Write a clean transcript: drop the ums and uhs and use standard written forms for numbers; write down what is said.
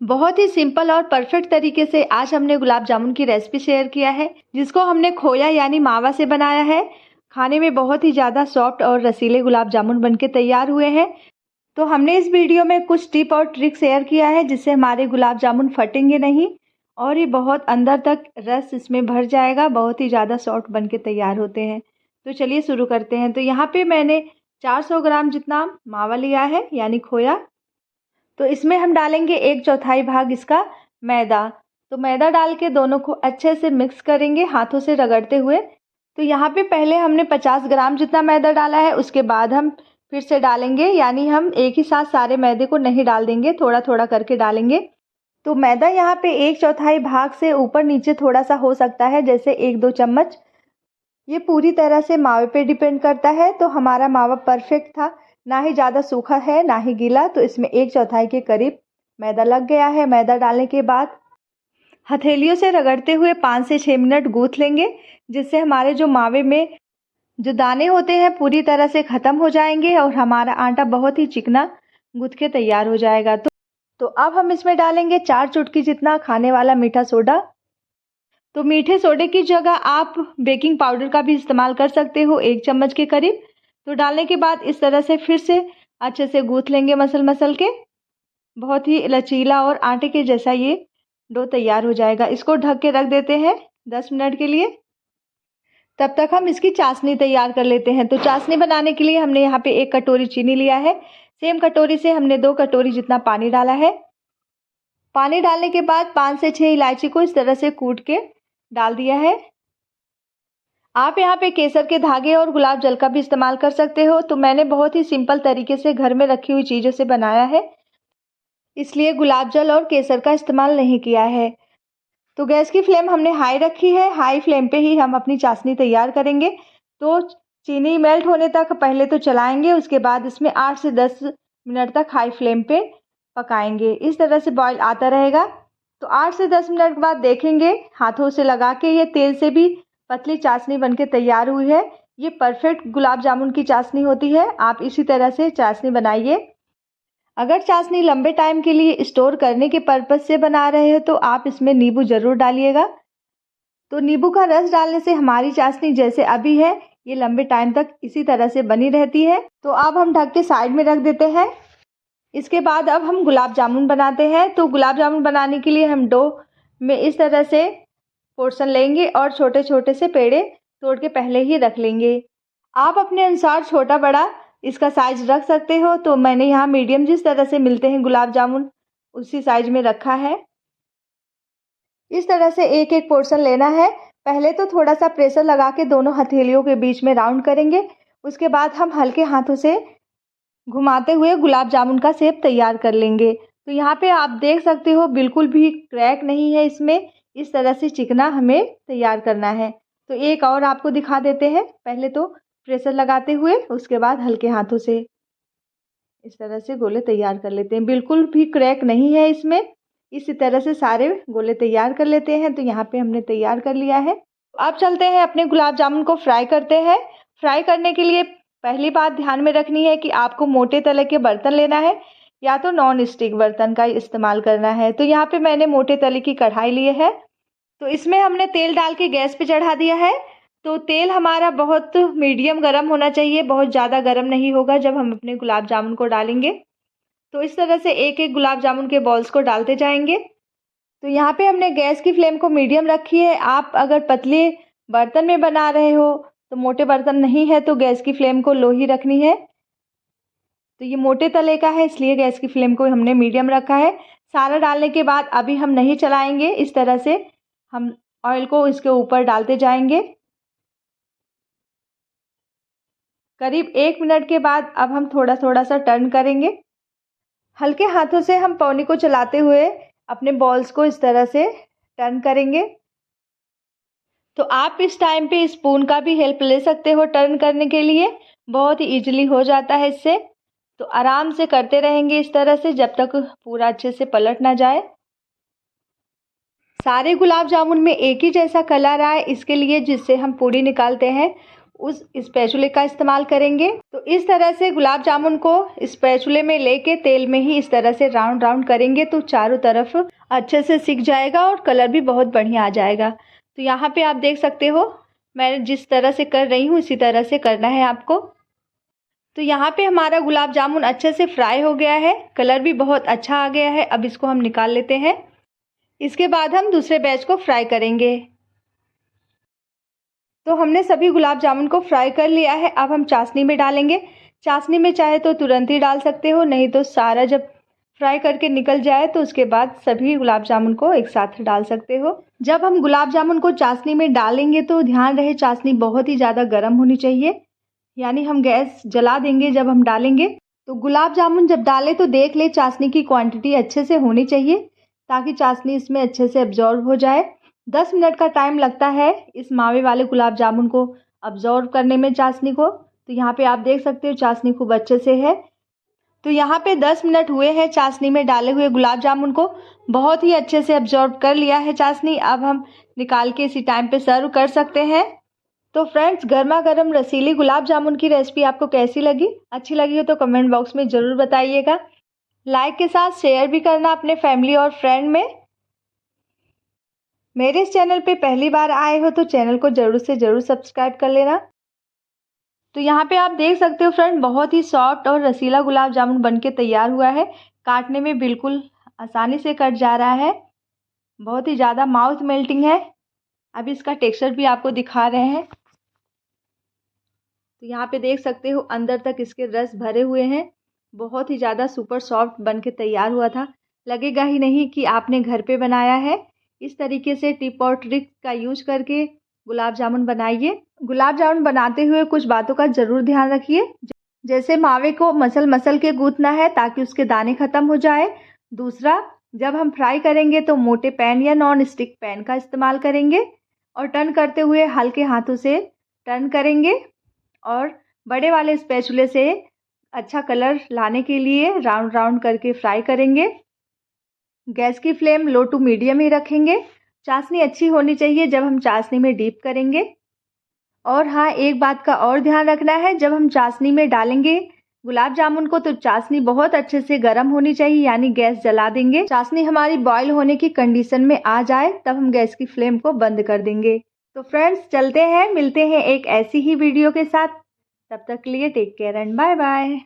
बहुत ही सिंपल और परफेक्ट तरीके से आज हमने गुलाब जामुन की रेसिपी शेयर किया है, जिसको हमने खोया यानी मावा से बनाया है। खाने में बहुत ही ज़्यादा सॉफ्ट और रसीले गुलाब जामुन बनके तैयार हुए हैं। तो हमने इस वीडियो में कुछ टिप और ट्रिक शेयर किया है, जिससे हमारे गुलाब जामुन फटेंगे नहीं और ये बहुत अंदर तक रस इसमें भर जाएगा। बहुत ही ज़्यादा सॉफ्ट बनके तैयार होते हैं। तो चलिए शुरू करते हैं। तो यहाँ पे मैंने 400 ग्राम जितना मावा लिया है यानी खोया। तो इसमें हम डालेंगे 1/4 भाग इसका मैदा। तो मैदा डाल के दोनों को अच्छे से मिक्स करेंगे हाथों से रगड़ते हुए। तो यहाँ पे पहले हमने 50 ग्राम जितना मैदा डाला है, उसके बाद हम फिर से डालेंगे, यानी हम एक ही साथ सारे मैदे को नहीं डाल देंगे, थोड़ा थोड़ा करके डालेंगे। तो मैदा यहाँ पे 1/4 भाग से ऊपर नीचे थोड़ा सा हो सकता है, जैसे 1-2 चम्मच। ये पूरी तरह से मावे पे डिपेंड करता है। तो हमारा मावा परफेक्ट था, ना ही ज़्यादा सूखा है ना ही गीला। तो इसमें 1/4 के करीब मैदा लग गया है। मैदा डालने के बाद हथेलियों से रगड़ते हुए 5 से 6 मिनट गूँथ लेंगे, जिससे हमारे जो मावे में जो दाने होते हैं पूरी तरह से ख़त्म हो जाएंगे और हमारा आटा बहुत ही चिकना गूँथ के तैयार हो जाएगा। तो अब हम इसमें डालेंगे 4 चुटकी जितना खाने वाला मीठा सोडा। तो मीठे सोडे की जगह आप बेकिंग पाउडर का भी इस्तेमाल कर सकते हो, 1 चम्मच के करीब। तो डालने के बाद इस तरह से फिर से अच्छे से गूँथ लेंगे मसल के। बहुत ही लचीला और आटे के जैसा ये डो तैयार हो जाएगा। इसको ढक के रख देते हैं 10 मिनट के लिए। तब तक हम इसकी चाशनी तैयार कर लेते हैं। तो चाशनी बनाने के लिए हमने यहाँ पे 1 कटोरी चीनी लिया है। सेम कटोरी से हमने 2 कटोरी जितना पानी डाला है। पानी डालने के बाद 5 से 6 इलायची को इस तरह से कूट के डाल दिया है। आप यहाँ पे केसर के धागे और गुलाब जल का भी इस्तेमाल कर सकते हो। तो मैंने बहुत ही सिंपल तरीके से घर में रखी हुई चीज़ों से बनाया है, इसलिए गुलाब जल और केसर का इस्तेमाल नहीं किया है। तो गैस की फ्लेम हमने हाई रखी है। हाई फ्लेम पे ही हम अपनी चाशनी तैयार करेंगे। तो चीनी मेल्ट होने तक पहले तो चलाएंगे, उसके बाद इसमें 8 से 10 मिनट तक हाई फ्लेम पे पकाएंगे। इस तरह से बॉईल आता रहेगा। तो 8 से 10 मिनट के बाद देखेंगे हाथों से लगा के, ये तेल से भी पतली चाशनी बनके तैयार हुई है। ये परफेक्ट गुलाब जामुन की चाशनी होती है। आप इसी तरह से चाशनी बनाइए। अगर चाशनी लंबे टाइम के लिए स्टोर करने के पर्पज़ से बना रहे हो तो आप इसमें नींबू ज़रूर डालिएगा। तो नींबू का रस डालने से हमारी चाशनी जैसे अभी है, ये लंबे टाइम तक इसी तरह से बनी रहती है। तो अब हम ढक के साइड में रख देते हैं। इसके बाद अब हम गुलाब जामुन बनाते हैं। तो गुलाब जामुन बनाने के लिए हम डो में इस तरह से पोर्शन लेंगे और छोटे छोटे से पेड़े तोड़ के पहले ही रख लेंगे। आप अपने अनुसार छोटा बड़ा इसका साइज रख सकते हो। तो मैंने यहाँ मीडियम जिस तरह से मिलते हैं गुलाब जामुन, उसी साइज में रखा है। इस तरह से एक एक पोर्शन लेना है। पहले तो थोड़ा सा प्रेशर लगा के दोनों हथेलियों के बीच में राउंड करेंगे। उसके बाद हम हल्के हाथों से घुमाते हुए गुलाब जामुन का शेप तैयार कर लेंगे। तो यहाँ पे आप देख सकते हो बिल्कुल भी क्रैक नहीं है इसमें। इस तरह से चिकना हमें तैयार करना है। तो एक और आपको दिखा देते हैं। पहले तो प्रेशर लगाते हुए, उसके बाद हल्के हाथों से इस तरह से गोले तैयार कर लेते हैं। बिल्कुल भी क्रैक नहीं है इसमें। इसी तरह से सारे गोले तैयार कर लेते हैं। तो यहाँ पे हमने तैयार कर लिया है। अब चलते हैं अपने गुलाब जामुन को फ्राई करते हैं। फ्राई करने के लिए पहली बात ध्यान में रखनी है कि आपको मोटे तले के बर्तन लेना है या तो नॉन स्टिक बर्तन का इस्तेमाल करना है। तो यहाँ पे मैंने मोटे तले की कढ़ाई ली है। तो इसमें हमने तेल डाल के गैस पे चढ़ा दिया है। तो तेल हमारा बहुत मीडियम गर्म होना चाहिए, बहुत ज़्यादा गर्म नहीं होगा जब हम अपने गुलाब जामुन को डालेंगे। तो इस तरह से एक एक गुलाब जामुन के बॉल्स को डालते जाएंगे। तो यहाँ पे हमने गैस की फ्लेम को मीडियम रखी है। आप अगर पतले बर्तन में बना रहे हो, तो मोटे बर्तन नहीं है तो गैस की फ्लेम को लो ही रखनी है। तो ये मोटे तले का है, इसलिए गैस की फ्लेम को हमने मीडियम रखा है। सारा डालने के बाद अभी हम नहीं चलाएंगे। इस तरह से हम ऑयल को इसके ऊपर डालते जाएंगे। करीब 1 मिनट के बाद अब हम थोड़ा थोड़ा सा टर्न करेंगे। हल्के हाथों से हम पौनी को चलाते हुए अपने बॉल्स को इस तरह से टर्न करेंगे। तो आप इस टाइम पे स्पून का भी हेल्प ले सकते हो टर्न करने के लिए। बहुत ही ईजिली हो जाता है इससे। तो आराम से करते रहेंगे इस तरह से जब तक पूरा अच्छे से पलट ना जाए। सारे गुलाब जामुन में एक ही जैसा कलर आए, इसके लिए जिससे हम पूरी निकालते हैं उस स्पैचुले का इस्तेमाल करेंगे। तो इस तरह से गुलाब जामुन को स्पैचुले में लेके तेल में ही इस तरह से राउंड राउंड करेंगे तो चारों तरफ अच्छे से सिक जाएगा और कलर भी बहुत बढ़िया आ जाएगा। तो यहाँ पे आप देख सकते हो मैं जिस तरह से कर रही हूँ इसी तरह से करना है आपको। तो यहाँ पे हमारा गुलाब जामुन अच्छे से फ्राई हो गया है, कलर भी बहुत अच्छा आ गया है। अब इसको हम निकाल लेते हैं। इसके बाद हम दूसरे बैच को फ्राई करेंगे। तो हमने सभी गुलाब जामुन को फ्राई कर लिया है। अब हम चाशनी में डालेंगे। चाशनी में चाहे तो तुरंत ही डाल सकते हो, नहीं तो सारा जब फ्राई करके निकल जाए तो उसके बाद सभी गुलाब जामुन को एक साथ डाल सकते हो। जब हम गुलाब जामुन को चाशनी में डालेंगे तो ध्यान रहे चाशनी बहुत ही ज़्यादा गर्म होनी चाहिए, यानी हम गैस जला देंगे जब हम डालेंगे। तो गुलाब जामुन जब डालें तो देख ले चाशनी की क्वांटिटी अच्छे से होनी चाहिए ताकि चाशनी इसमें अच्छे से अब्जॉर्ब हो जाए। 10 मिनट का टाइम लगता है इस मावे वाले गुलाब जामुन को अब्जॉर्ब करने में चाशनी को। तो यहाँ पे आप देख सकते हो चाशनी खूब अच्छे से है। तो यहाँ पे 10 मिनट हुए हैं चाशनी में डाले हुए गुलाब जामुन को बहुत ही अच्छे से अब्जॉर्ब कर लिया है चाशनी। अब हम निकाल के इसी टाइम पे सर्व कर सकते हैं। तो फ्रेंड्स, गर्मा गर्म रसीली गुलाब जामुन की रेसिपी आपको कैसी लगी? अच्छी लगी हो तो कमेंट बॉक्स में ज़रूर बताइएगा। लाइक के साथ शेयर भी करना अपने फैमिली और फ्रेंड में। मेरे इस चैनल पे पहली बार आए हो तो चैनल को ज़रूर से ज़रूर सब्सक्राइब कर लेना। तो यहाँ पे आप देख सकते हो फ्रेंड, बहुत ही सॉफ्ट और रसीला गुलाब जामुन बनके तैयार हुआ है। काटने में बिल्कुल आसानी से कट जा रहा है, बहुत ही ज़्यादा माउथ मेल्टिंग है। अब इसका टेक्सचर भी आपको दिखा रहे हैं। तो यहाँ पे देख सकते हो अंदर तक इसके रस भरे हुए हैं, बहुत ही ज़्यादा सुपर सॉफ्ट बनके तैयार हुआ था। लगेगा ही नहीं कि आपने घर पे बनाया है। इस तरीके से टिप और ट्रिक का यूज करके गुलाब जामुन बनाइए। गुलाब जामुन बनाते हुए कुछ बातों का ज़रूर ध्यान रखिए, जैसे मावे को मसल मसल के गूंथना है ताकि उसके दाने ख़त्म हो जाए। दूसरा, जब हम फ्राई करेंगे तो मोटे पैन या नॉन स्टिक पैन का इस्तेमाल करेंगे और टर्न करते हुए हल्के हाथों से टर्न करेंगे और बड़े वाले स्पैचुले से अच्छा कलर लाने के लिए राउंड राउंड करके फ्राई करेंगे। गैस की फ्लेम लो टू मीडियम ही रखेंगे। चाशनी अच्छी होनी चाहिए जब हम चाशनी में डीप करेंगे। और हाँ, एक बात का और ध्यान रखना है, जब हम चाशनी में डालेंगे गुलाब जामुन को तो चाशनी बहुत अच्छे से गर्म होनी चाहिए, यानी गैस जला देंगे। चाशनी हमारी बॉईल होने की कंडीशन में आ जाए तब हम गैस की फ्लेम को बंद कर देंगे। तो फ्रेंड्स, चलते हैं, मिलते हैं एक ऐसी ही वीडियो के साथ। तब तक के लिए take care and bye bye.